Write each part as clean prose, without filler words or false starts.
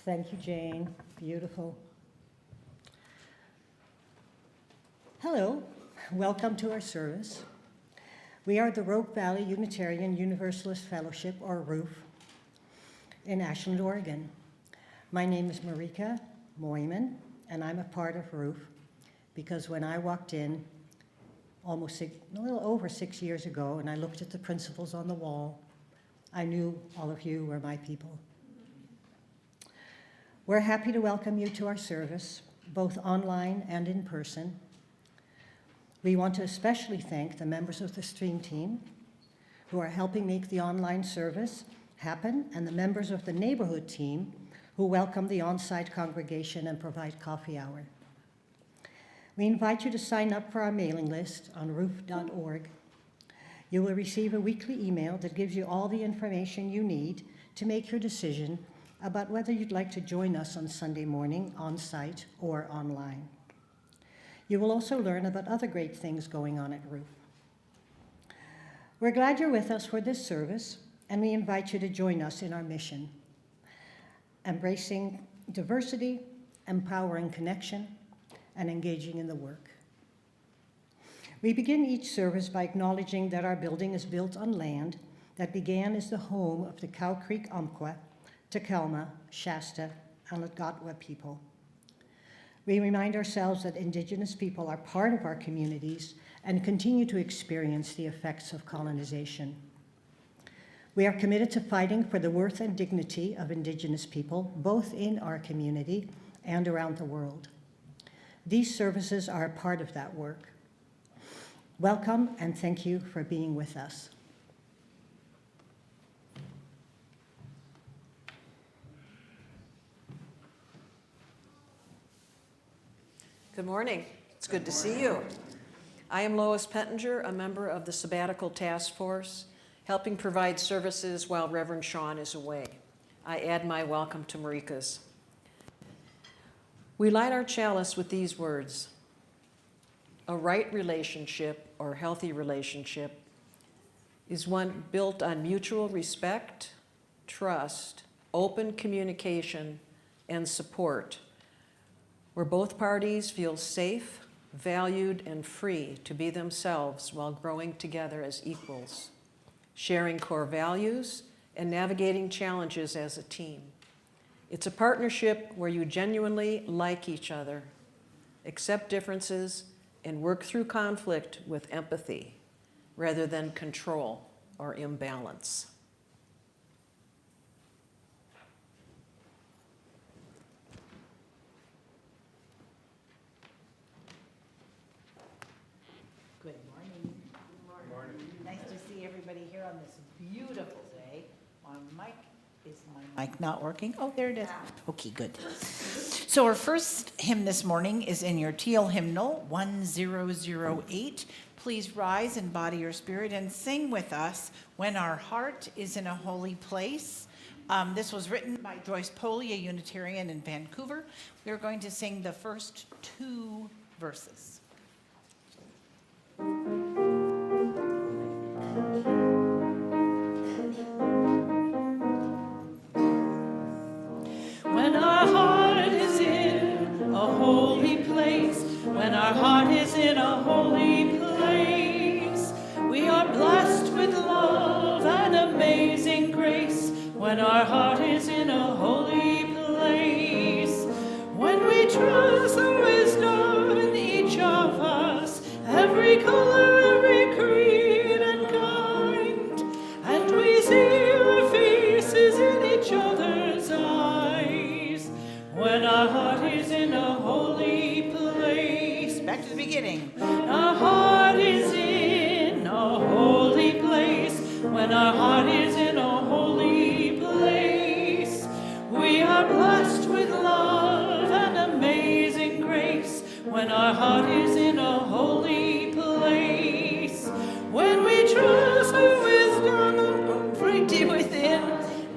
Thank you, Jane. Beautiful. Hello, welcome to our service. We are the Rogue Valley Unitarian Universalist Fellowship, or RUF, in Ashland, Oregon. My name is Marika Mooyman, and I'm a part of RUF because when I walked in a little over 6 years ago, and I looked at the principles on the wall, I knew all of you were my people. We're happy to welcome you to our service, both online and in person. We want to especially thank the members of the stream team who are helping make the online service happen, and the members of the neighborhood team who welcome the on-site congregation and provide coffee hour. We invite you to sign up for our mailing list on roof.org. You will receive a weekly email that gives you all the information you need to make your decision about whether you'd like to join us on Sunday morning on-site or online. You will also learn about other great things going on at RUF. We're glad you're with us for this service, and we invite you to join us in our mission, embracing diversity, empowering connection, and engaging in the work. We begin each service by acknowledging that our building is built on land that began as the home of the Cow Creek Umpqua, Takelma, Shasta, and Algonquin people. We remind ourselves that Indigenous people are part of our communities and continue to experience the effects of colonization. We are committed to fighting for the worth and dignity of Indigenous people, both in our community and around the world. These services are a part of that work. Welcome, and thank you for being with us. Good morning. It's good to see you. I am Lois Pettinger, a member of the Sabbatical Task Force, helping provide services while Reverend Sean is away. I add my welcome to Marika's. We light our chalice with these words: a right relationship or healthy relationship is one built on mutual respect, trust, open communication, and support, where both parties feel safe, valued, and free to be themselves while growing together as equals, sharing core values and navigating challenges as a team. It's a partnership where you genuinely like each other, accept differences, and work through conflict with empathy rather than control or imbalance. Good morning. Good morning. Nice to see everybody here on this beautiful day. Is my mic not working? Oh, there it is. Okay, good. So our first hymn this morning is in your teal hymnal, 1008. Please rise in body or spirit and sing with us, When Our Heart is in a Holy Place. This was written by Joyce Poley, a Unitarian in Vancouver. We're going to sing the first 2 verses. When our heart is in a holy place, when our heart is in a holy place, we are blessed with love and amazing grace. When our heart is in a holy place, when we trust the wisdom in each of us, every color, every creed and kind, and we see our faces in each other's eyes, when our heart is in a holy place. Back to the beginning. Our heart is in a holy when our heart is in a holy place. We are blessed with love and amazing grace when our heart is in a holy place. When we trust the wisdom already within,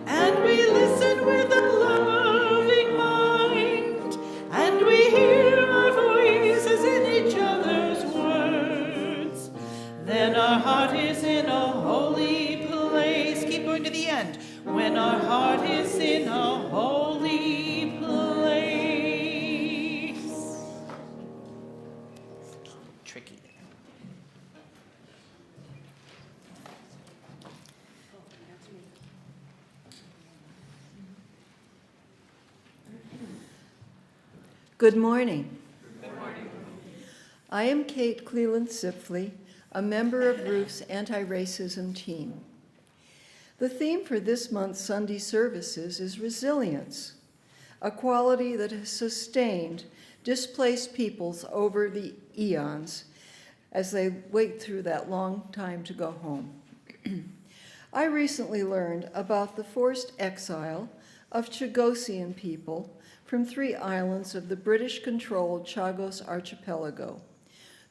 and we listen with a loving mind, and we hear our voices in each other's words, then our heart is in a holy place. Keep going to the end. When our heart is in a holy place. Tricky there. Good morning. Good morning. I am Kate Cleland-Sipfley, a member of ROOF's anti-racism team. The theme for this month's Sunday services is resilience, a quality that has sustained displaced peoples over the eons as they wait through that long time to go home. I recently learned about the forced exile of Chagosian people from 3 islands of the British-controlled Chagos Archipelago.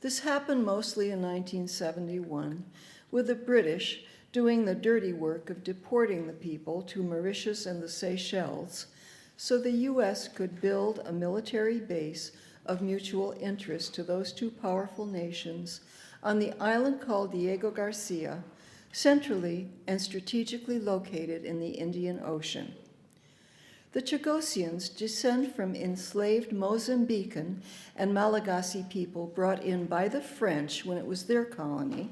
This happened mostly in 1971, with the British doing the dirty work of deporting the people to Mauritius and the Seychelles, so the U.S. could build a military base of mutual interest to those 2 powerful nations on the island called Diego Garcia, centrally and strategically located in the Indian Ocean. The Chagosians descend from enslaved Mozambican and Malagasy people brought in by the French when it was their colony,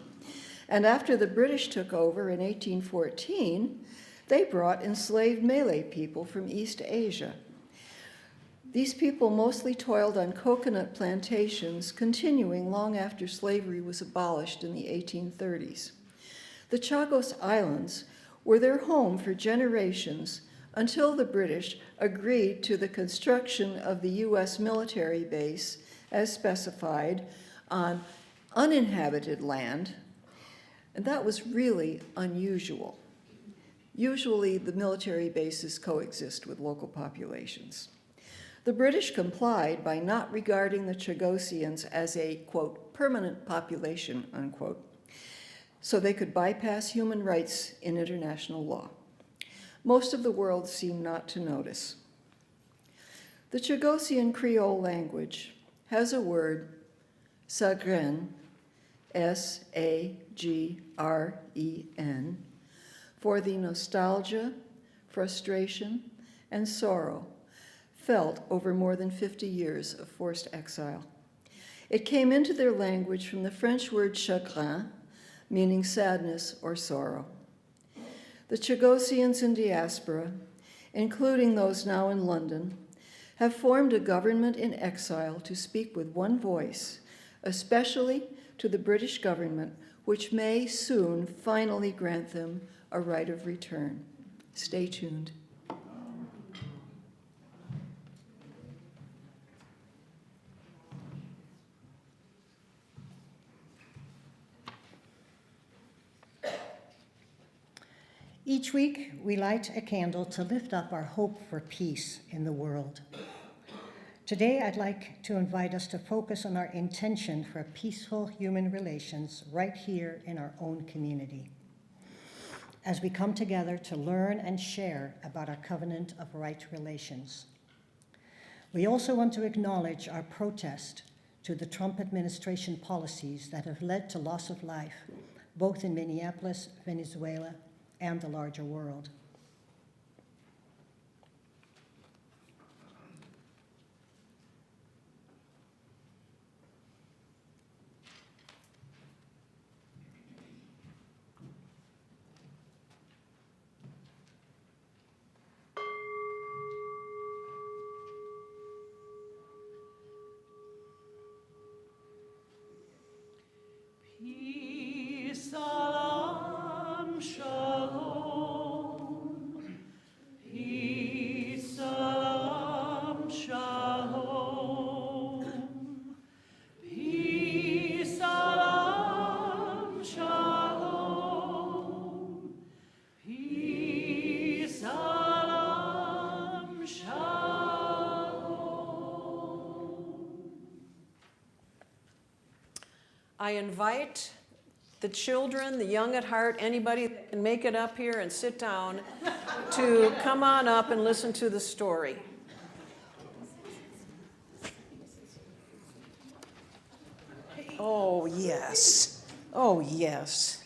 and after the British took over in 1814, they brought enslaved Malay people from East Asia. These people mostly toiled on coconut plantations, continuing long after slavery was abolished in the 1830s. The Chagos Islands were their home for generations until the British agreed to the construction of the U.S. military base as specified on uninhabited land, and that was really unusual. Usually the military bases coexist with local populations. The British complied by not regarding the Chagosians as a, quote, permanent population, unquote, so they could bypass human rights in international law. Most of the world seemed not to notice. The Chagosian Creole language has a word, sagren, S-A-G-R-E-N, for the nostalgia, frustration, and sorrow felt over more than 50 years of forced exile. It came into their language from the French word chagrin, meaning sadness or sorrow. The Chagosians in diaspora, including those now in London, have formed a government in exile to speak with one voice, especially to the British government, which may soon finally grant them a right of return. Stay tuned. Each week, we light a candle to lift up our hope for peace in the world. Today, I'd like to invite us to focus on our intention for peaceful human relations right here in our own community, as we come together to learn and share about our covenant of right relations. We also want to acknowledge our protest to the Trump administration policies that have led to loss of life, both in Minneapolis, Venezuela, and the larger world. Peace, salam, shalom. Peace, salam, shalom. Peace, salam, shalom. I invite the children, the young at heart, anybody that can make it up here and sit down to come on up and listen to the story. Oh, yes. Oh, yes.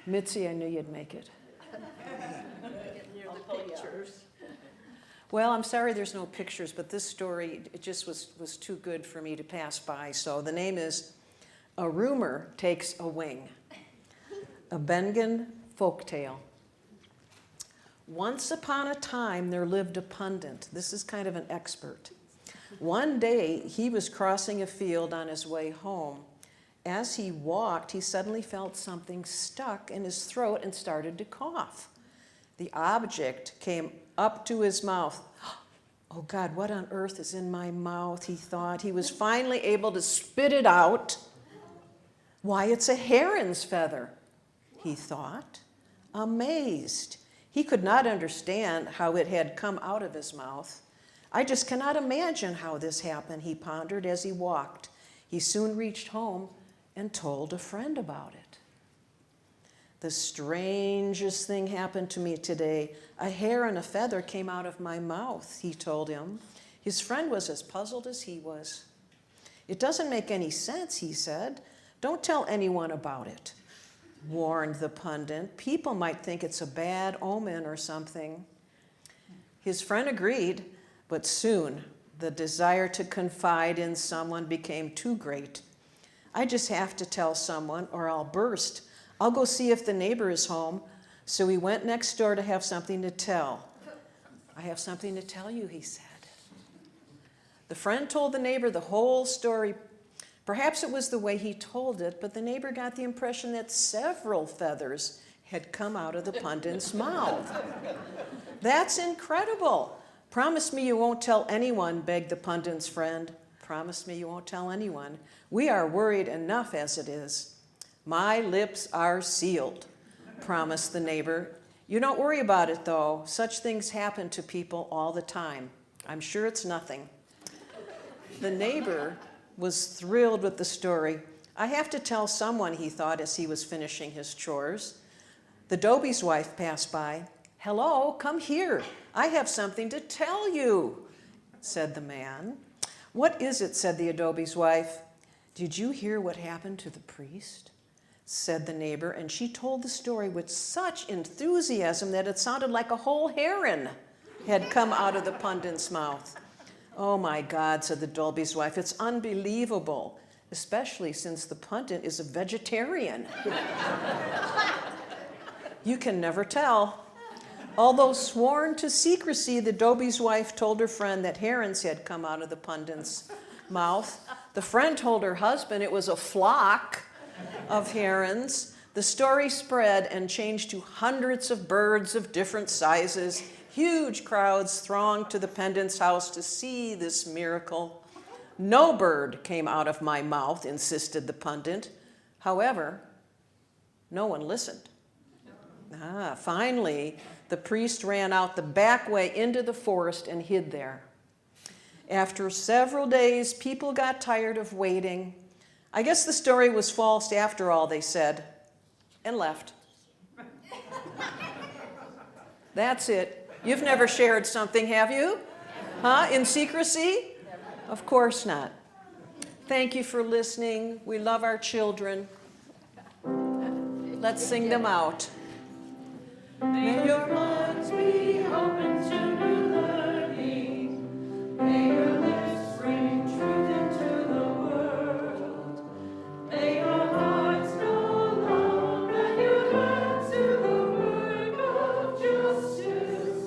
Mitzi, I knew you'd make it. Well, I'm sorry there's no pictures, but this story, it just was too good for me to pass by. So the name is A Rumor Takes a Wing, a Bengal folktale. Once upon a time, there lived a pundit. This is kind of an expert. One day, he was crossing a field on his way home. As he walked, he suddenly felt something stuck in his throat and started to cough. The object came up to his mouth. Oh God, what on earth is in my mouth, he thought. He was finally able to spit it out. Why, it's a heron's feather, he thought, amazed. He could not understand how it had come out of his mouth. I just cannot imagine how this happened, he pondered as he walked. He soon reached home and told a friend about it. The strangest thing happened to me today. A hair and a feather came out of my mouth, he told him. His friend was as puzzled as he was. It doesn't make any sense, he said. Don't tell anyone about it, warned the pundit. People might think it's a bad omen or something. His friend agreed, but soon the desire to confide in someone became too great. I just have to tell someone or I'll burst. I'll go see if the neighbor is home. So he went next door to have something to tell. I have something to tell you, he said. The friend told the neighbor the whole story. Perhaps it was the way he told it, but the neighbor got the impression that several feathers had come out of the pundit's mouth. That's incredible. Promise me you won't tell anyone, begged the pundit's friend. Promise me you won't tell anyone. We are worried enough as it is. My lips are sealed, promised the neighbor. You don't worry about it, though. Such things happen to people all the time. I'm sure it's nothing. The neighbor was thrilled with the story. I have to tell someone, he thought as he was finishing his chores. The Dobie's wife passed by. Hello, come here. I have something to tell you, said the man. What is it, said the Adobe's wife. Did you hear what happened to the priest? Said the neighbor, and she told the story with such enthusiasm that it sounded like a whole heron had come out of the pundit's mouth. Oh my God, said the Dolby's wife, it's unbelievable, especially since the pundit is a vegetarian. You can never tell. Although sworn to secrecy, the Dobie's wife told her friend that herons had come out of the pundit's mouth. The friend told her husband it was a flock of herons. The story spread and changed to hundreds of birds of different sizes. Huge crowds thronged to the pundit's house to see this miracle. No bird came out of my mouth, insisted the pundit. However, no one listened. Finally, the priest ran out the back way into the forest and hid there. After several days, people got tired of waiting. I guess the story was false after all, they said, and left. That's it. You've never shared something, have you? Huh? In secrecy? Of course not. Thank you for listening. We love our children. Let's sing them out. May your hearts be open to new learning. May your lips bring truth into the world. May your hearts know love and your hands do the work of justice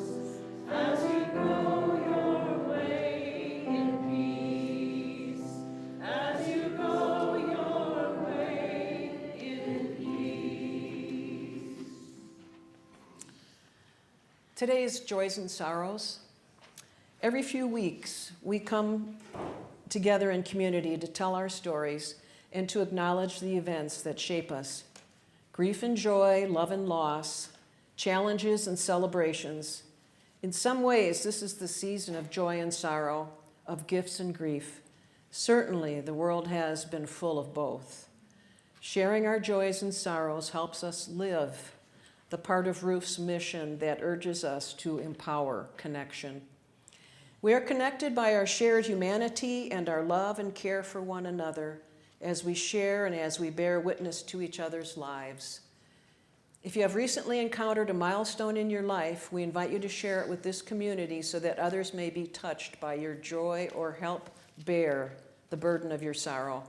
as you go your way in peace. As you go your way in peace. Today's Joys and Sorrows. Every few weeks, we come together in community to tell our stories and to acknowledge the events that shape us. Grief and joy, love and loss, challenges and celebrations. In some ways, this is the season of joy and sorrow, of gifts and grief. Certainly, the world has been full of both. Sharing our joys and sorrows helps us live the part of Roof's mission that urges us to empower connection. We are connected by our shared humanity and our love and care for one another as we share and as we bear witness to each other's lives. If you have recently encountered a milestone in your life, we invite you to share it with this community so that others may be touched by your joy or help bear the burden of your sorrow.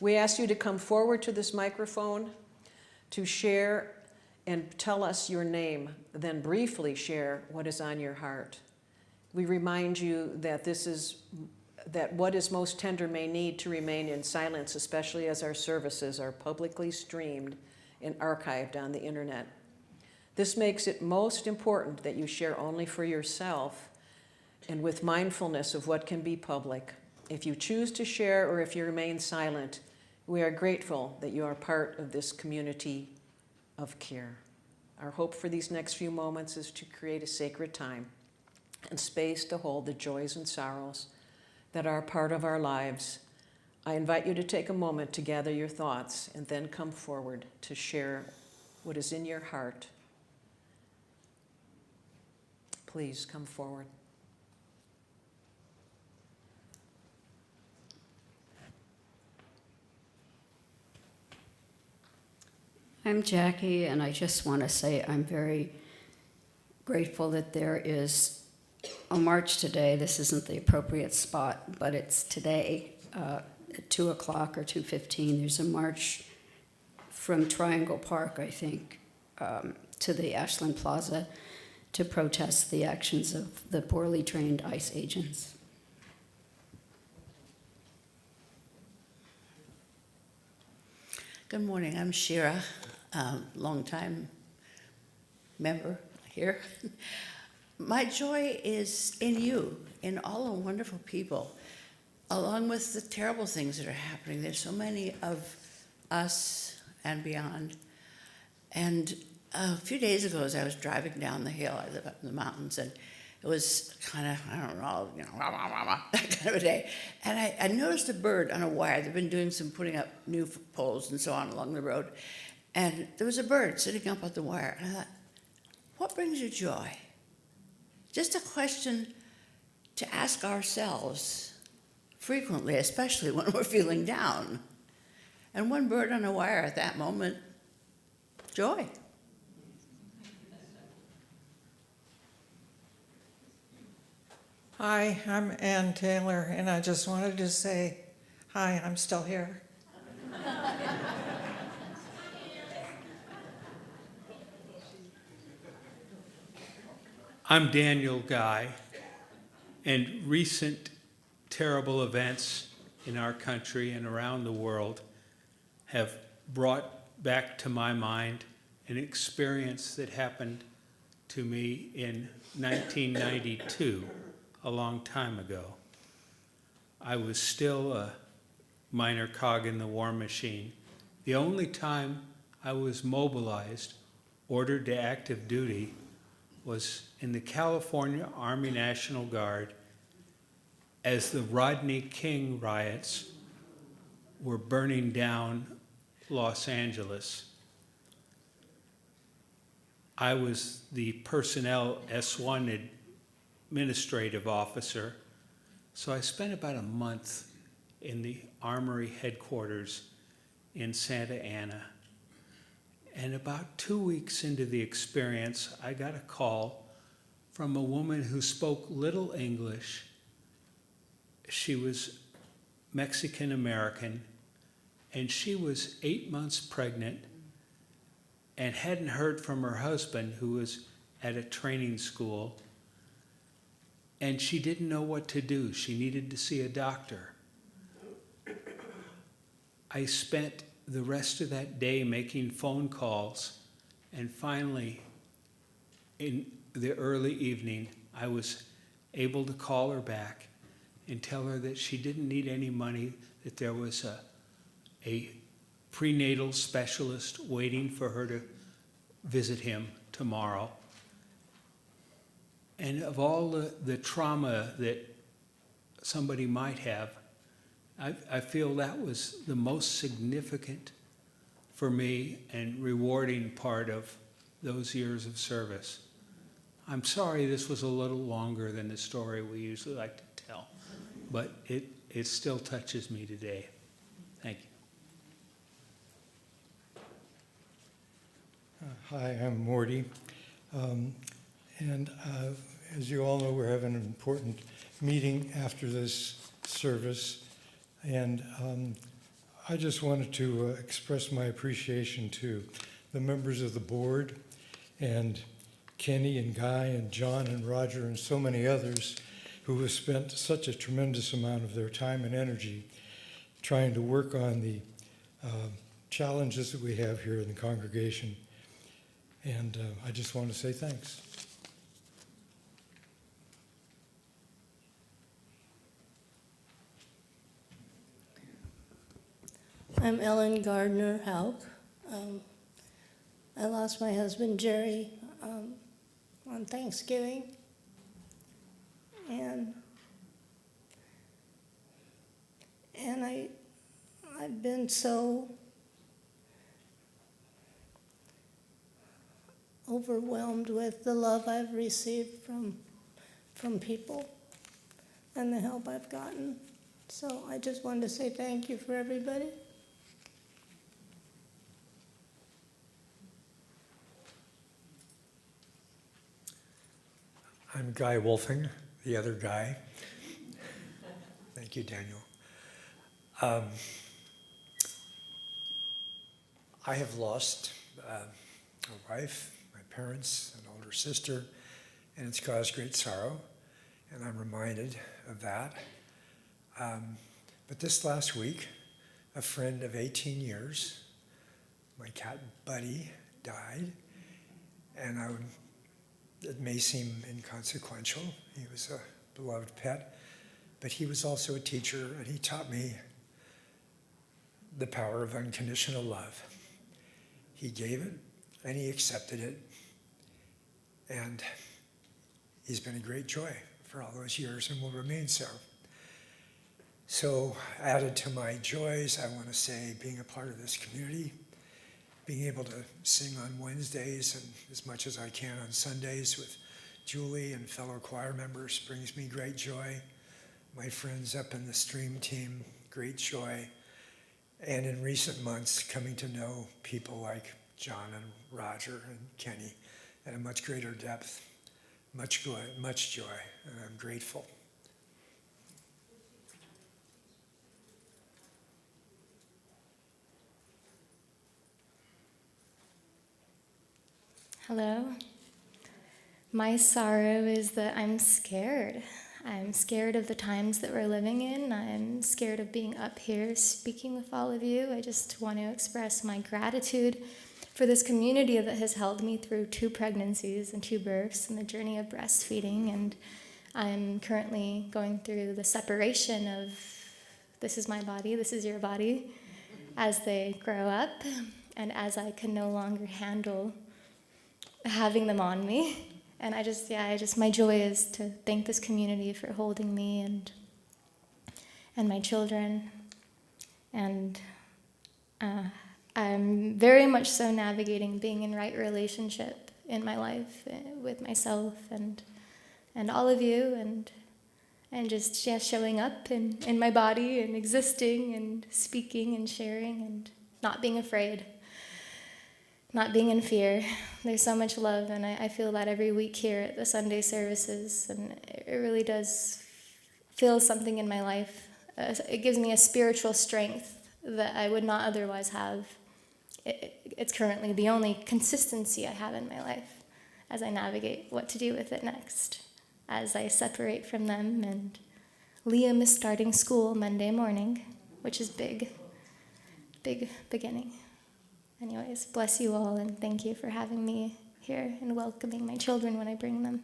We ask you to come forward to this microphone to share and tell us your name, then briefly share what is on your heart. We remind you that what is most tender may need to remain in silence, especially as our services are publicly streamed and archived on the internet. This makes it most important that you share only for yourself and with mindfulness of what can be public. If you choose to share or if you remain silent, we are grateful that you are part of this community of care. Our hope for these next few moments is to create a sacred time and space to hold the joys and sorrows that are part of our lives. I invite you to take a moment to gather your thoughts and then come forward to share what is in your heart. Please come forward. I'm Jackie, and I just want to say I'm very grateful that there is a march today. This isn't the appropriate spot, but it's today at 2 o'clock or 2:15. There's a march from Triangle Park, I think, to the Ashland Plaza to protest the actions of the poorly trained ICE agents. Good morning, I'm Shira, longtime member here. My joy is in you, in all the wonderful people, along with the terrible things that are happening. There's so many of us and beyond. And a few days ago, as I was driving down the hill, I live up in the mountains, and it was kind of, I don't know, that kind of a day. And I noticed a bird on a wire. They've been doing some putting up new poles and so on along the road. And there was a bird sitting up on the wire. And I thought, what brings you joy? Just a question to ask ourselves frequently, especially when we're feeling down. And one bird on a wire at that moment, joy. Hi, I'm Ann Taylor, and I just wanted to say, hi, I'm still here. I'm Daniel Guy, and recent terrible events in our country and around the world have brought back to my mind an experience that happened to me in 1992, a long time ago. I was still a minor cog in the war machine. The only time I was mobilized, ordered to active duty, was in the California Army National Guard as the Rodney King riots were burning down Los Angeles. I was the personnel S1 administrative officer, so I spent about a month in the Armory headquarters in Santa Ana. And about 2 weeks into the experience, I got a call from a woman who spoke little English. She was Mexican American, and she was 8 months pregnant and hadn't heard from her husband, who was at a training school, and she didn't know what to do. She needed to see a doctor. I spent the rest of that day making phone calls, and finally, in the early evening, I was able to call her back and tell her that she didn't need any money, that there was a prenatal specialist waiting for her to visit him tomorrow. And of all the trauma that somebody might have, I feel that was the most significant for me and rewarding part of those years of service. I'm sorry this was a little longer than the story we usually like to tell, but it still touches me today. Thank you. Hi, I'm Morty. And as you all know, we're having an important meeting after this service. And I just wanted to express my appreciation to the members of the board and Kenny and Guy and John and Roger and so many others who have spent such a tremendous amount of their time and energy trying to work on the challenges that we have here in the congregation. And I just want to say thanks. I'm Ellen Gardner Hauk. I lost my husband Jerry on Thanksgiving, and I've been so overwhelmed with the love I've received from people and the help I've gotten. So I just wanted to say thank you for everybody. I'm Guy Wolfing, the other guy. Thank you, Daniel. I have lost a wife, my parents, an older sister, and it's caused great sorrow, and I'm reminded of that. But this last week, a friend of 18 years, my cat Buddy, died, and it may seem inconsequential. He was a beloved pet, but he was also a teacher, and he taught me the power of unconditional love. He gave it, and he accepted it, and he's been a great joy for all those years and will remain so. So, added to my joys, I want to say being a part of this community, being able to sing on Wednesdays and as much as I can on Sundays with Julie and fellow choir members brings me great joy. My friends up in the stream team, great joy. And in recent months, coming to know people like John and Roger and Kenny at a much greater depth, much joy, and I'm grateful. Hello. My sorrow is that I'm scared. I'm scared of the times that we're living in. I'm scared of being up here speaking with all of you. I just want to express my gratitude for this community that has held me through 2 pregnancies and 2 births and the journey of breastfeeding. And I'm currently going through the separation of this is my body, this is your body, as they grow up and as I can no longer handle having them on me. And my joy is to thank this community for holding me and my children. And I'm very much so navigating being in right relationship in my life with myself and all of you and just showing up in my body and existing and speaking and sharing and not being afraid. Not being in fear. There's so much love, and I feel that every week here at the Sunday services, and it really does feel something in my life. It gives me a spiritual strength that I would not otherwise have. It's currently the only consistency I have in my life as I navigate what to do with it next, as I separate from them. And Liam is starting school Monday morning, which is big beginning. Anyways, bless you all, and thank you for having me here and welcoming my children when I bring them.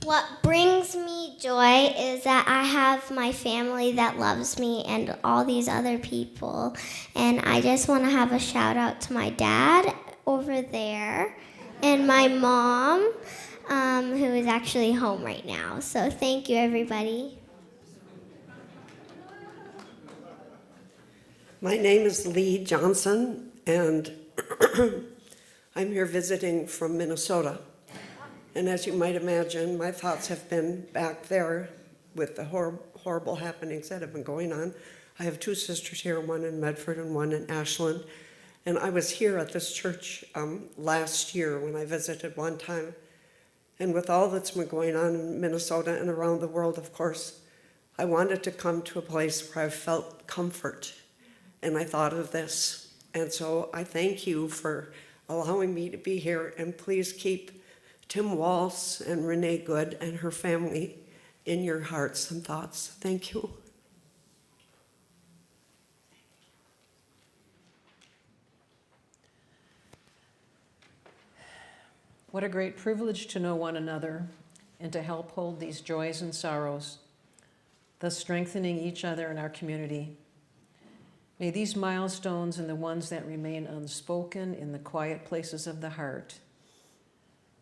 What brings me joy is that I have my family that loves me and all these other people. And I just want to have a shout out to my dad over there and my mom, who is actually home right now. So thank you, everybody. My name is Lee Johnson, and I'm here visiting from Minnesota. And as you might imagine, my thoughts have been back there with the horrible happenings that have been going on. I have two sisters here, one in Medford and one in Ashland. And I was here at this church last year when I visited one time. And with all that's been going on in Minnesota and around the world, of course, I wanted to come to a place where I felt comfort. And I thought of this. And so I thank you for allowing me to be here. And please keep Tim Walsh and Renee Good and her family in your hearts and thoughts. Thank you. What a great privilege to know one another and to help hold these joys and sorrows, thus strengthening each other in our community. May these milestones and the ones that remain unspoken in the quiet places of the heart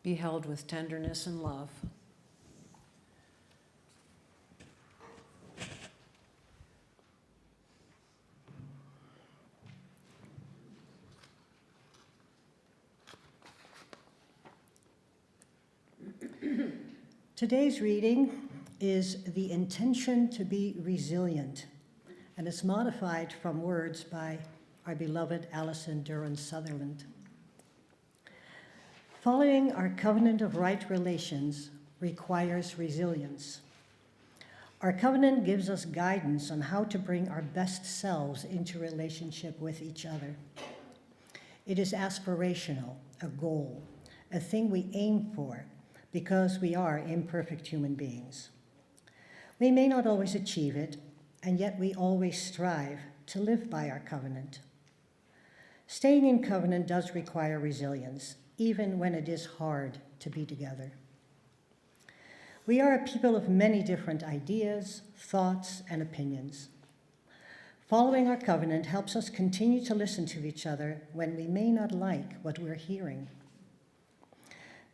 be held with tenderness and love. Today's reading is The Intention to be Resilient, and it's modified from words by our beloved Allison Duran Sutherland. Following our covenant of right relations requires resilience. Our covenant gives us guidance on how to bring our best selves into relationship with each other. It is aspirational, a goal, a thing we aim for because we are imperfect human beings. We may not always achieve it, and yet we always strive to live by our covenant. Staying in covenant does require resilience, even when it is hard to be together. We are a people of many different ideas, thoughts, and opinions. Following our covenant helps us continue to listen to each other when we may not like what we're hearing.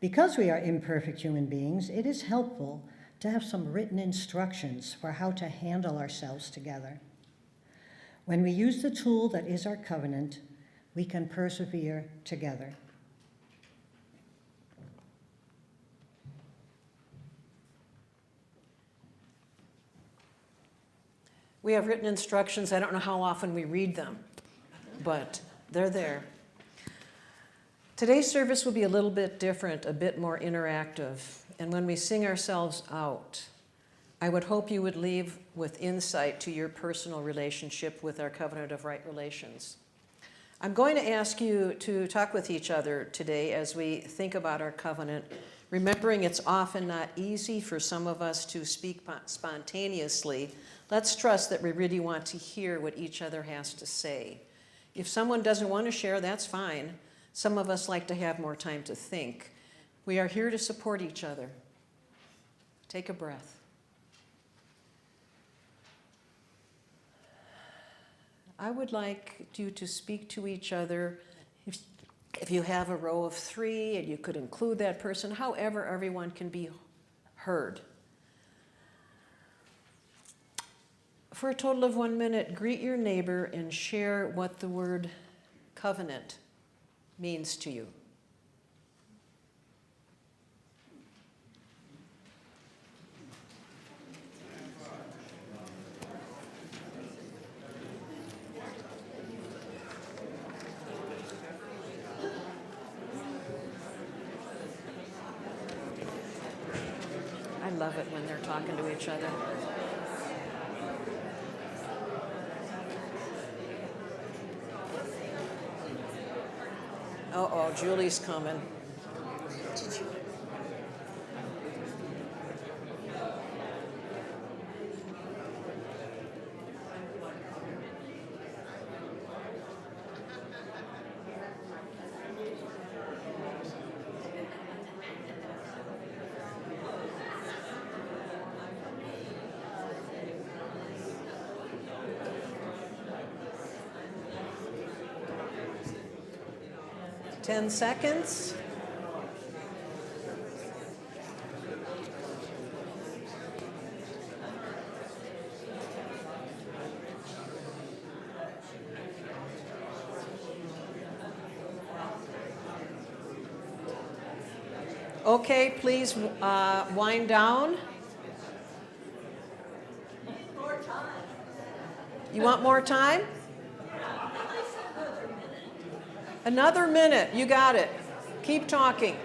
Because we are imperfect human beings, it is helpful to have some written instructions for how to handle ourselves together. When we use the tool that is our covenant, we can persevere together. We have written instructions. I don't know how often we read them, but they're there. Today's service will be a little bit different, a bit more interactive. And when we sing ourselves out, I would hope you would leave with insight to your personal relationship with our covenant of right relations. I'm going to ask you to talk with each other today as we think about our covenant, remembering it's often not easy for some of us to speak spontaneously. Let's trust that we really want to hear what each other has to say. If someone doesn't want to share, that's fine. Some of us like to have more time to think. We are here to support each other. Take a breath. I would like you to speak to each other. If you have a row of three and you could include that person, however everyone can be heard. For a total of 1 minute, greet your neighbor and share what the word covenant means to you. I love it when they're talking to each other. Uh-oh, Julie's coming. 10 seconds. Okay, please wind down. You want more time? Another minute, you got it. Keep talking.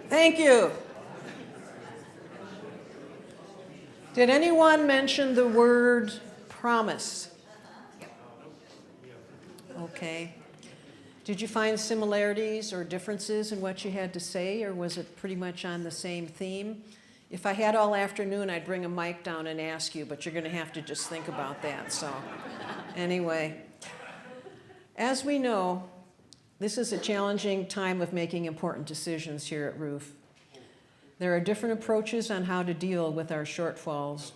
Thank you. Did anyone mention the word promise? Okay. Did you find similarities or differences in what you had to say, or was it pretty much on the same theme? If I had all afternoon, I'd bring a mic down and ask you, but you're going to have to just think about that. So anyway, as we know, this is a challenging time of making important decisions here at ROOF. There are different approaches on how to deal with our shortfalls.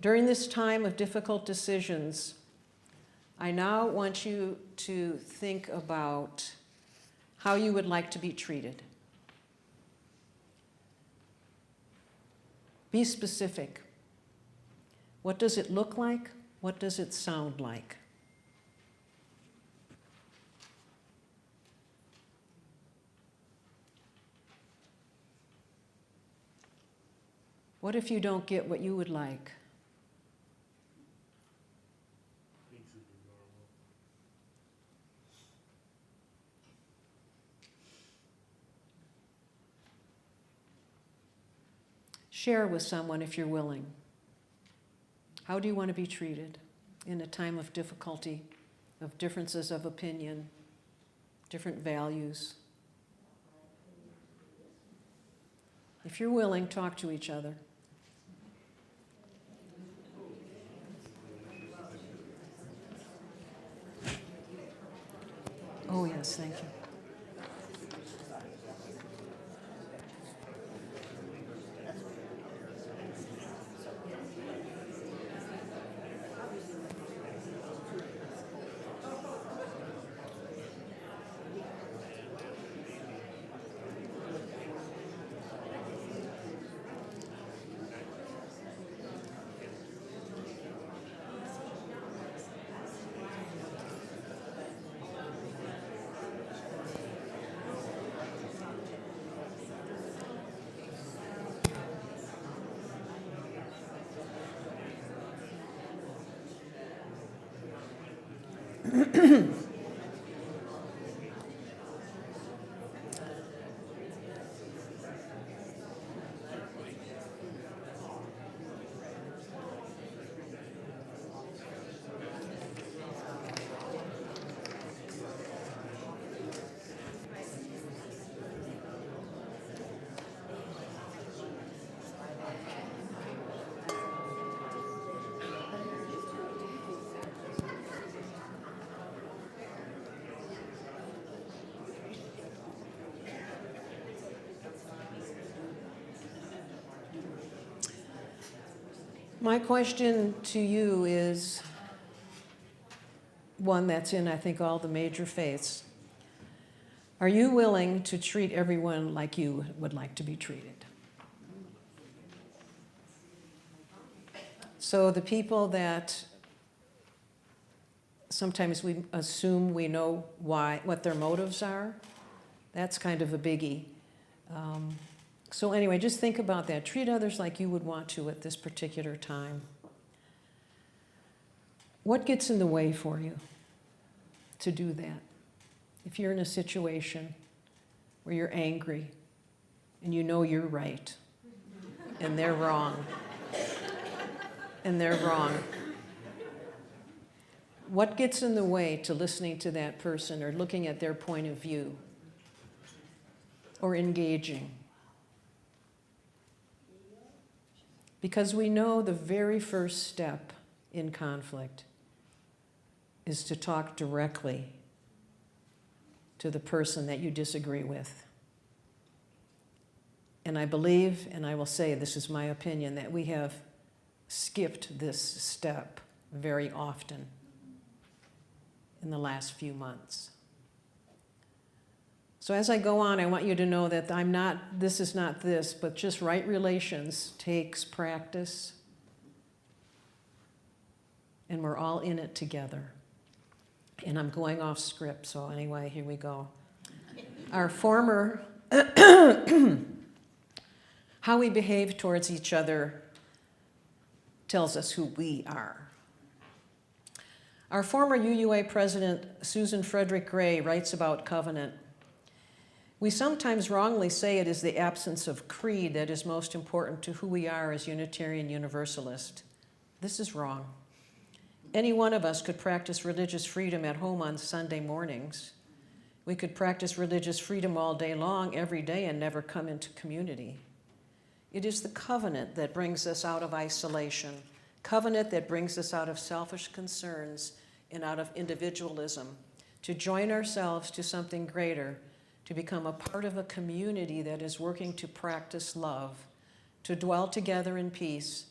During this time of difficult decisions, I now want you to think about how you would like to be treated. Be specific. What does it look like? What does it sound like? What if you don't get what you would like? Share with someone if you're willing. How do you want to be treated in a time of difficulty, of differences of opinion, different values? If you're willing, talk to each other. Oh, yes, thank you. My question to you is one that's in, I think, all the major faiths. Are you willing to treat everyone like you would like to be treated? So the people that sometimes we assume we know what their motives are, that's kind of a biggie. So anyway, just think about that. Treat others like you would want to at this particular time. What gets in the way for you to do that? If you're in a situation where you're angry and you know you're right and they're wrong, and they're wrong, what gets in the way to listening to that person or looking at their point of view or engaging? Because we know the very first step in conflict is to talk directly to the person that you disagree with. And I believe, and I will say this is my opinion, that we have skipped this step very often in the last few months. So as I go on, I want you to know that this is not this, but just right relations takes practice, and we're all in it together. And I'm going off script, so anyway, here we go. Our former, how we behave towards each other tells us who we are. Our former UUA president, Susan Frederick Gray, writes about covenant. We sometimes wrongly say it is the absence of creed that is most important to who we are as Unitarian Universalist. This is wrong. Any one of us could practice religious freedom at home on Sunday mornings. We could practice religious freedom all day long, every day, and never come into community. It is the covenant that brings us out of isolation, covenant that brings us out of selfish concerns and out of individualism, to join ourselves to something greater, to become a part of a community that is working to practice love, to dwell together in peace,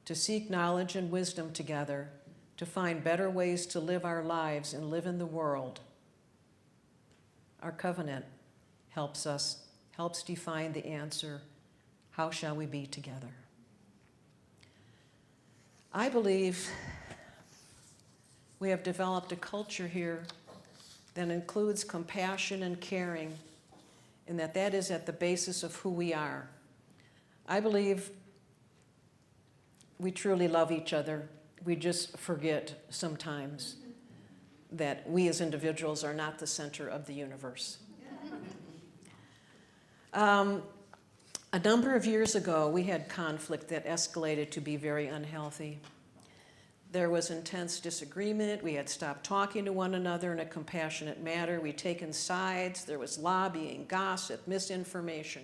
to seek knowledge and wisdom together, to find better ways to live our lives and live in the world. Our covenant helps define the answer, how shall we be together? I believe we have developed a culture here that includes compassion and caring, and that is at the basis of who we are. I believe we truly love each other. We just forget sometimes that we as individuals are not the center of the universe. A number of years ago, we had conflict that escalated to be very unhealthy. There was intense disagreement. We had stopped talking to one another in a compassionate manner. We'd taken sides. There was lobbying, gossip, misinformation.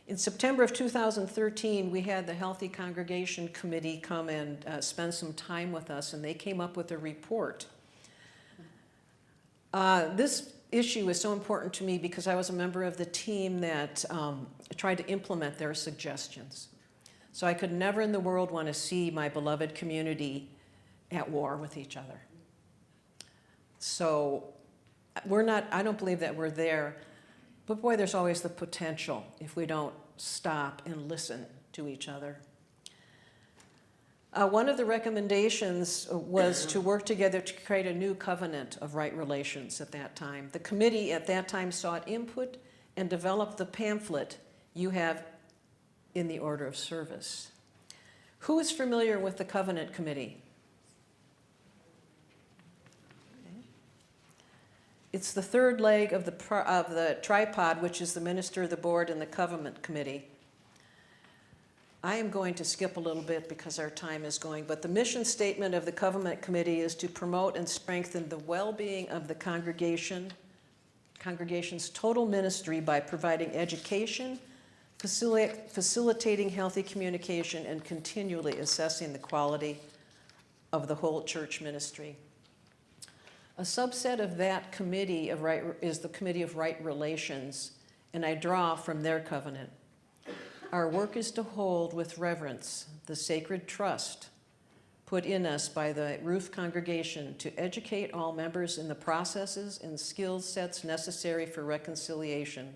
In September of 2013, we had the Healthy Congregation Committee come and spend some time with us, and they came up with a report. This issue is so important to me because I was a member of the team that tried to implement their suggestions. So I could never in the world want to see my beloved community at war with each other. So I don't believe that we're there, but boy, there's always the potential if we don't stop and listen to each other. One of the recommendations was to work together to create a new covenant of right relations at that time. The committee at that time sought input and developed the pamphlet you have in the order of service. Who is familiar with the Covenant Committee? Okay. It's the third leg of the tripod, which is the minister, the board, and the Covenant Committee. I am going to skip a little bit because our time is going, but the mission statement of the Covenant Committee is to promote and strengthen the well-being of the congregation's total ministry by providing education, facilitating healthy communication, and continually assessing the quality of the whole church ministry. A subset of that committee is the Committee of Right Relations, and I draw from their covenant. Our work is to hold with reverence the sacred trust put in us by the Ruth congregation to educate all members in the processes and skill sets necessary for reconciliation.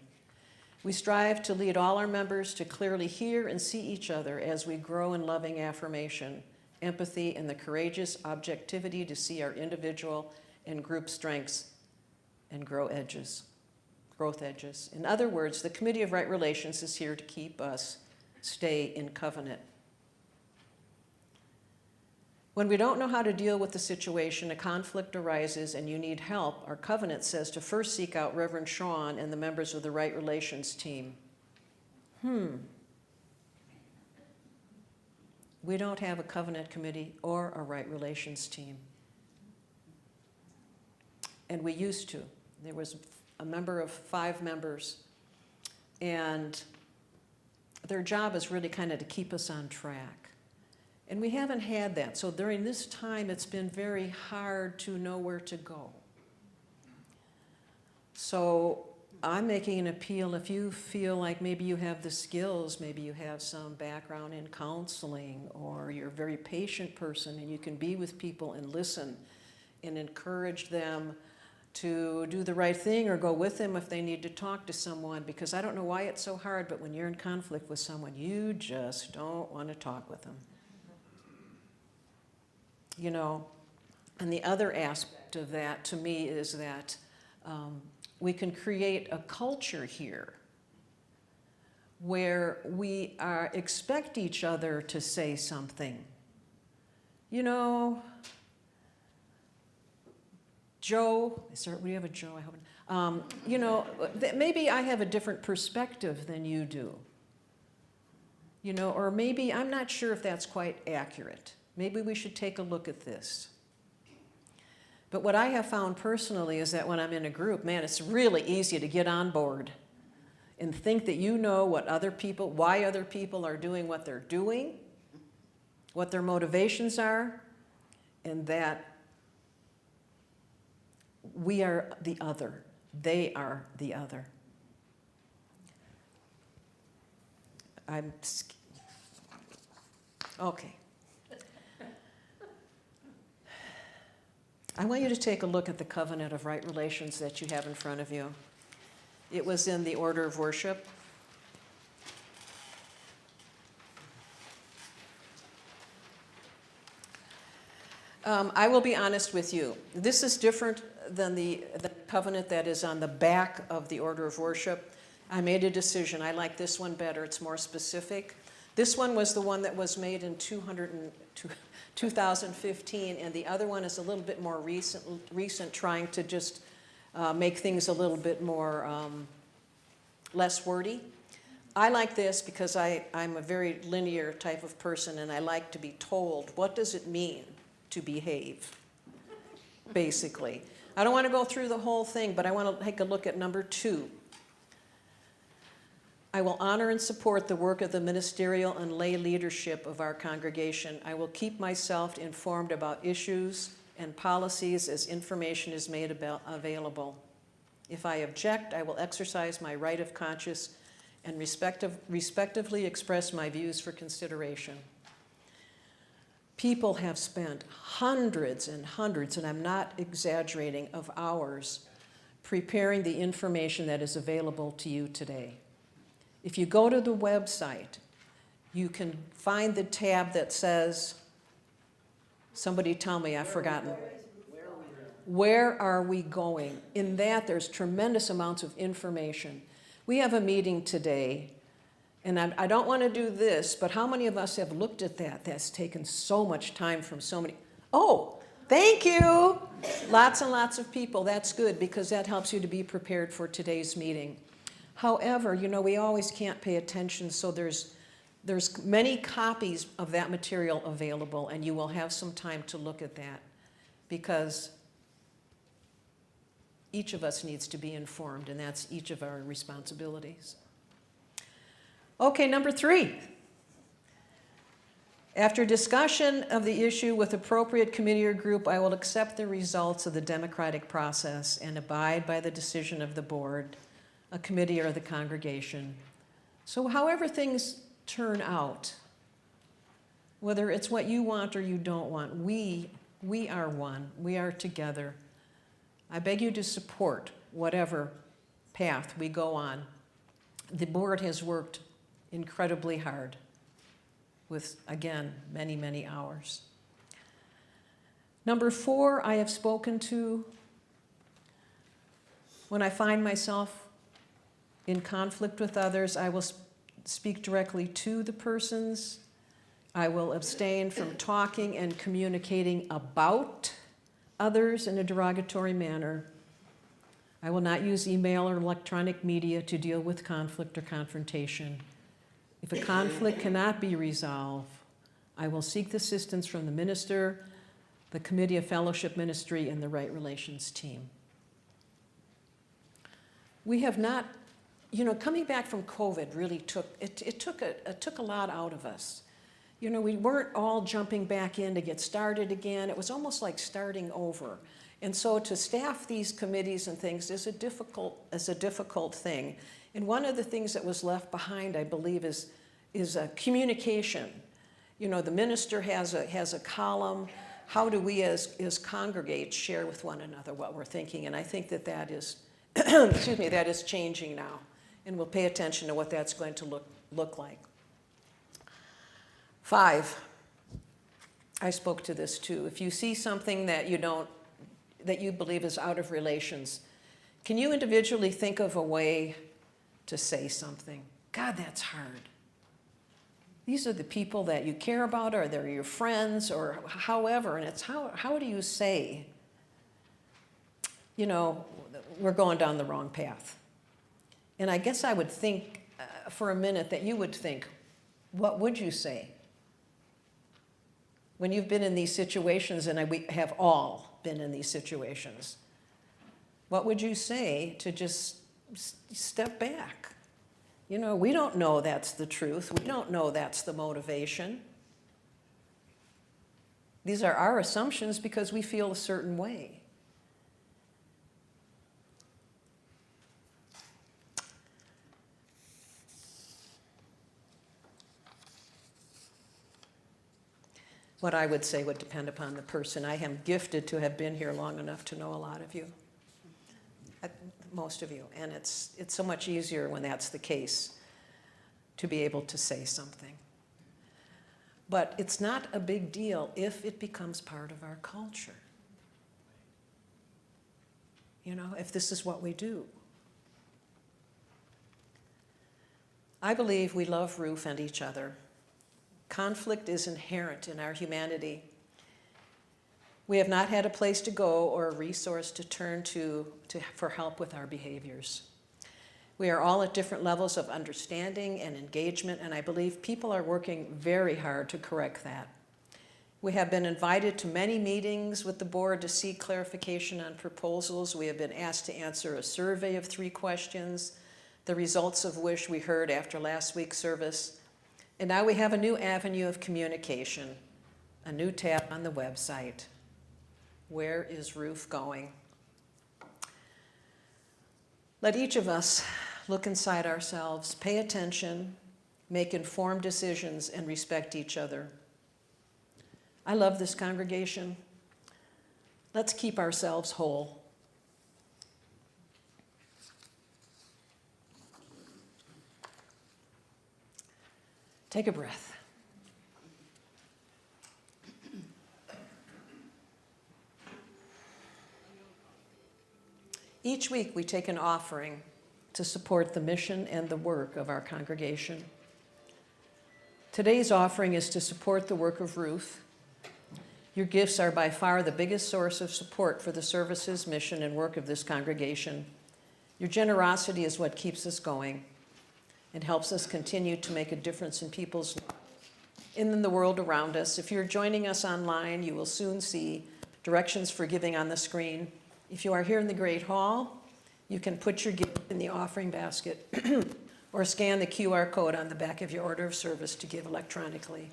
We strive to lead all our members to clearly hear and see each other as we grow in loving affirmation, empathy, and the courageous objectivity to see our individual and group strengths and grow growth edges. In other words, the Committee of Right Relations is here to keep us stay in covenant. When we don't know how to deal with the situation, a conflict arises, and you need help, our covenant says to first seek out Reverend Sean and the members of the Right Relations team. We don't have a covenant committee or a Right Relations team. And we used to. There was a member of 5 members, and their job is really kind of to keep us on track. And we haven't had that. So during this time, it's been very hard to know where to go. So I'm making an appeal. If you feel like maybe you have the skills, maybe you have some background in counseling, or you're a very patient person and you can be with people and listen and encourage them to do the right thing, or go with them if they need to talk to someone, because I don't know why it's so hard, but when you're in conflict with someone, you just don't want to talk with them. You know, and the other aspect of that to me is that we can create a culture here where we expect each other to say something. You know, Joe, we have a Joe, I hope. You know, maybe I have a different perspective than you do. You know, or maybe, I'm not sure if that's quite accurate. Maybe we should take a look at this. But what I have found personally is that when I'm in a group, man, it's really easy to get on board and think that you know what other people, why other people are doing what they're doing, what their motivations are, and that we are the other. They are the other. Okay. I want you to take a look at the covenant of right relations that you have in front of you. It was in the order of worship. I will be honest with you. This is different than the covenant that is on the back of the order of worship. I made a decision. I like this one better. It's more specific. This one was the one that was made in 2015, and the other one is a little bit more recent, trying to just make things a little bit more less wordy. I like this because I'm a very linear type of person, and I like to be told, what does it mean to behave, basically. I don't want to go through the whole thing, but I want to take a look at number 2. I will honor and support the work of the ministerial and lay leadership of our congregation. I will keep myself informed about issues and policies as information is made available. If I object, I will exercise my right of conscience and respectively express my views for consideration. People have spent hundreds and hundreds, and I'm not exaggerating, of hours preparing the information that is available to you today. If you go to the website, you can find the tab that says, somebody tell me, I've forgotten. Where are we going? In that, there's tremendous amounts of information. We have a meeting today, and I don't want to do this, but how many of us have looked at that? That's taken so much time from so many. Oh, thank you. Lots and lots of people. That's good, because that helps you to be prepared for today's meeting. However, you know, we always can't pay attention, so there's many copies of that material available, and you will have some time to look at that, because each of us needs to be informed, and that's each of our responsibilities. Okay, number 3. After discussion of the issue with appropriate committee or group, I will accept the results of the democratic process and abide by the decision of the board, a committee, or the congregation. So however things turn out, whether it's what you want or you don't want, we are one. We are together. I beg you to support whatever path we go on. The board has worked incredibly hard with, again, many, many hours. Number 4, I have spoken to. When I find myself in conflict with others. I will speak directly to the persons. I will abstain from talking and communicating about others in a derogatory manner. I will not use email or electronic media to deal with conflict or confrontation. If a conflict cannot be resolved, I will seek the assistance from the minister, the Committee of Fellowship Ministry, and the Right Relations team. We have not, coming back from COVID really took a lot out of us. We weren't all jumping back in to get started again. It was almost like starting over. And so to staff these committees and things is a difficult thing. And one of the things that was left behind, I believe, is communication. The minister has a column. How do we as congregates share with one another what we're thinking? And I think that is, that is changing now. And we'll pay attention to what that's going to look like. 5, I spoke to this too. If you see something that you believe is out of relations, can you individually think of a way to say something? God, that's hard. These are the people that you care about, or they're your friends, or however, and it's how do you say, we're going down the wrong path. And I guess I would think for a minute that you would think, what would you say? When you've been in these situations, and we have all been in these situations, what would you say to just step back? We don't know that's the truth. We don't know that's the motivation. These are our assumptions because we feel a certain way. What I would say would depend upon the person. I am gifted to have been here long enough to know a lot of you, most of you, and it's so much easier when that's the case to be able to say something. But it's not a big deal if it becomes part of our culture. If this is what we do. I believe we love Ruth and each other. Conflict is inherent in our humanity. We have not had a place to go or a resource to turn to for help with our behaviors. We are all at different levels of understanding and engagement, and I believe people are working very hard to correct that. We have been invited to many meetings with the board to seek clarification on proposals. We have been asked to answer a survey of 3 questions, the results of which we heard after last week's service. And now we have a new avenue of communication, a new tab on the website. Where is Ruth going? Let each of us look inside ourselves, pay attention, make informed decisions, and respect each other. I love this congregation. Let's keep ourselves whole. Take a breath. Each week we take an offering to support the mission and the work of our congregation. Today's offering is to support the work of Ruth. Your gifts are by far the biggest source of support for the services, mission, and work of this congregation. Your generosity is what keeps us going and helps us continue to make a difference in people's lives and in the world around us. If you're joining us online, you will soon see directions for giving on the screen. If you are here in the Great Hall, you can put your gift in the offering basket or scan the QR code on the back of your order of service to give electronically.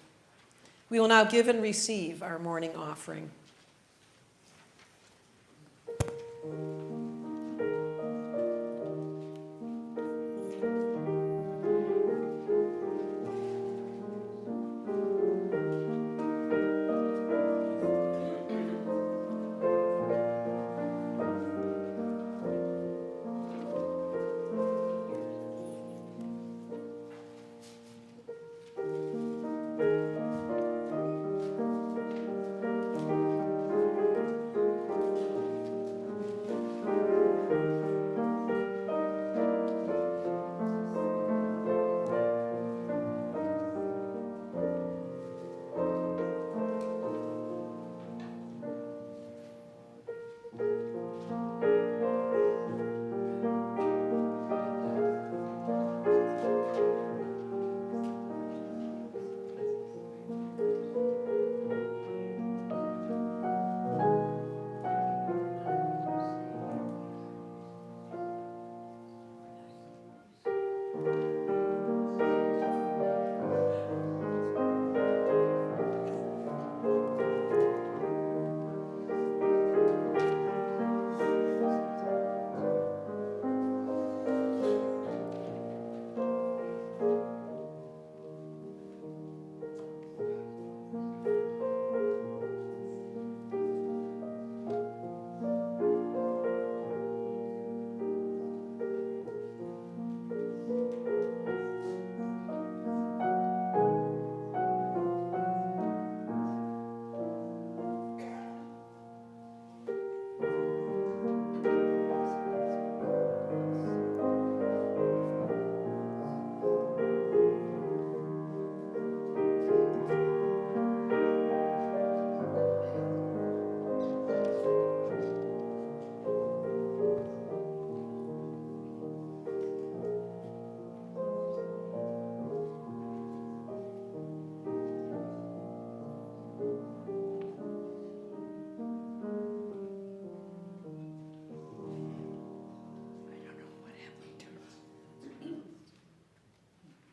We will now give and receive our morning offering.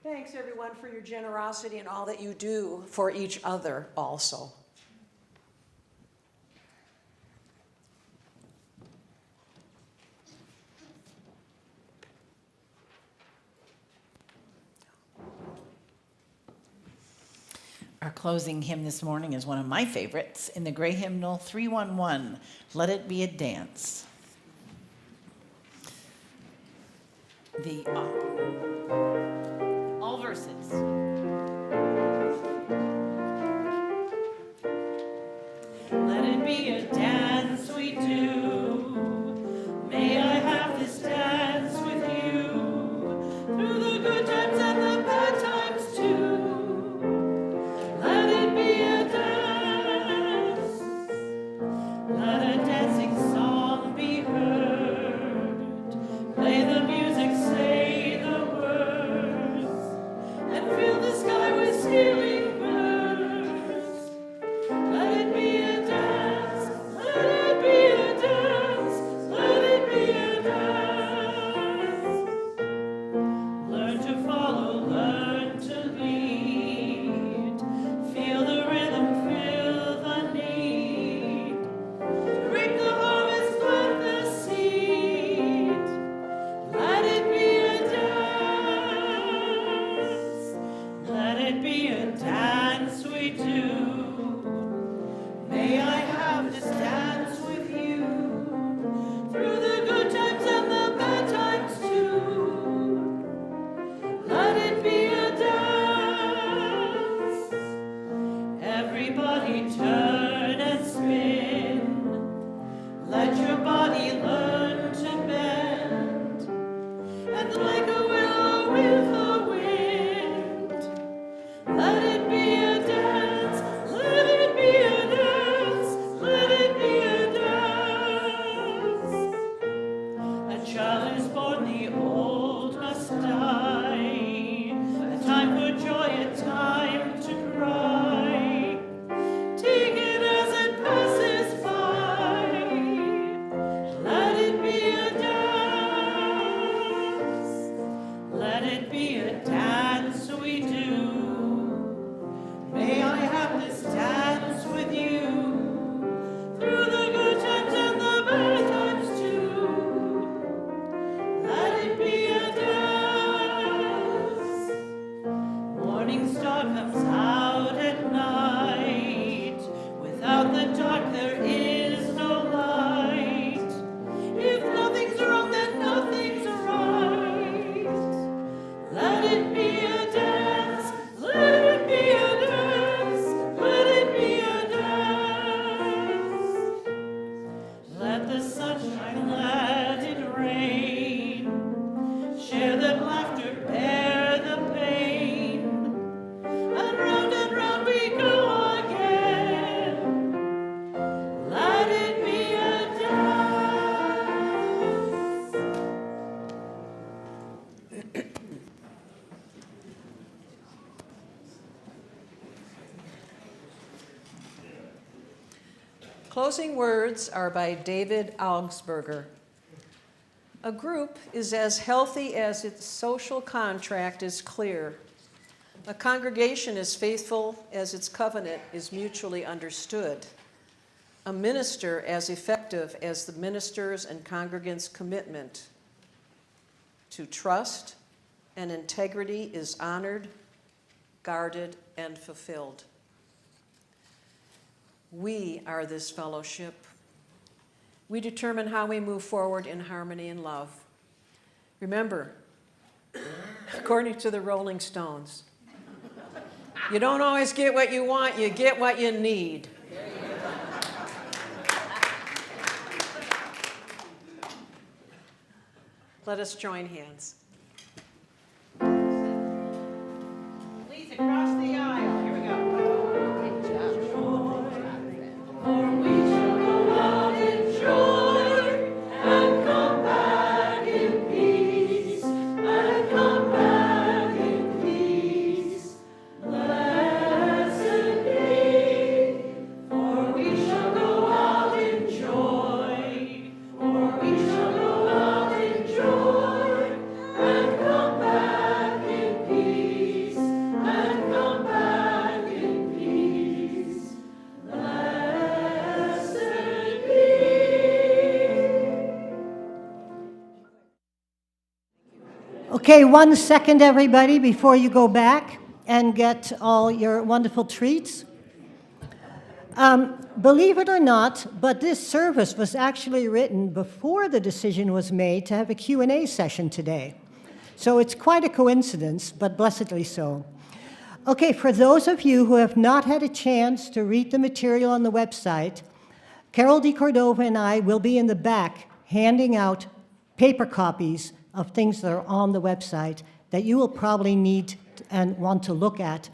Thanks, everyone, for your generosity and all that you do for each other also. Our closing hymn this morning is one of my favorites in the Gray Hymnal 311, Let It Be a Dance. All verses. Let it be a dance we do. May I have this dance with you through the good times and the bad times too. Let it be a dance. Let a dancing song be heard. Play the music, say the words, and fill the sky with stealing birds. Let it be a dance, let it be a dance, let it be a dance. Learn to follow, learn to lead. Feel the rhythm, feel the need. Reap the harvest, plant the seed. Let it be a dance. Let it be a dance we do. May I have this dance with you through the good times and the bad times too. Let it be a dance. Everybody turn and spin. Let your body learn to bend. And like a willow with the wind, let it be a dance. Let it be a dance. Let it be a dance. A child is born, the old must die. A time for joy, a time to cry. Take it as it passes by. Let it be a dance. Let it be a dance we do. May I have this dance with you through the good times and the bad times too. Let it be a dance. Morning star comes out at night. Without the dark there is no light. If nothing's wrong, then nothing's right. Let it be a dance. Let it be a dance. Let it be a dance. Let the sunshine, let it rain. Share the laughter, bear the pain. And round we go again. Let it be a dance. Closing words are by David Augsburger. A group is as healthy as its social contract is clear. A congregation is faithful as its covenant is mutually understood. A minister as effective as the minister's and congregants' commitment to trust and integrity is honored, guarded, and fulfilled. We are this fellowship. We determine how we move forward in harmony and love. Remember, according to the Rolling Stones, you don't always get what you want, you get what you need. Let us join hands. Please, across the aisle. Here we go. Good job. For we shall go out in joy and come back in peace, and come back in peace. Blessed be, for we shall go out in joy, for we shall go out in joy and come back in peace. Okay, 1 second, everybody, before you go back and get all your wonderful treats. Believe it or not, but this service was actually written before the decision was made to have a Q&A session today. So it's quite a coincidence, but blessedly so. Okay, for those of you who have not had a chance to read the material on the website, Carol DeCordova and I will be in the back handing out paper copies of things that are on the website that you will probably need and want to look at.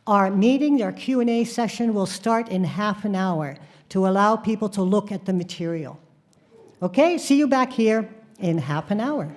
Our meeting, our Q&A session will start in half an hour to allow people to look at the material. Okay, see you back here in half an hour.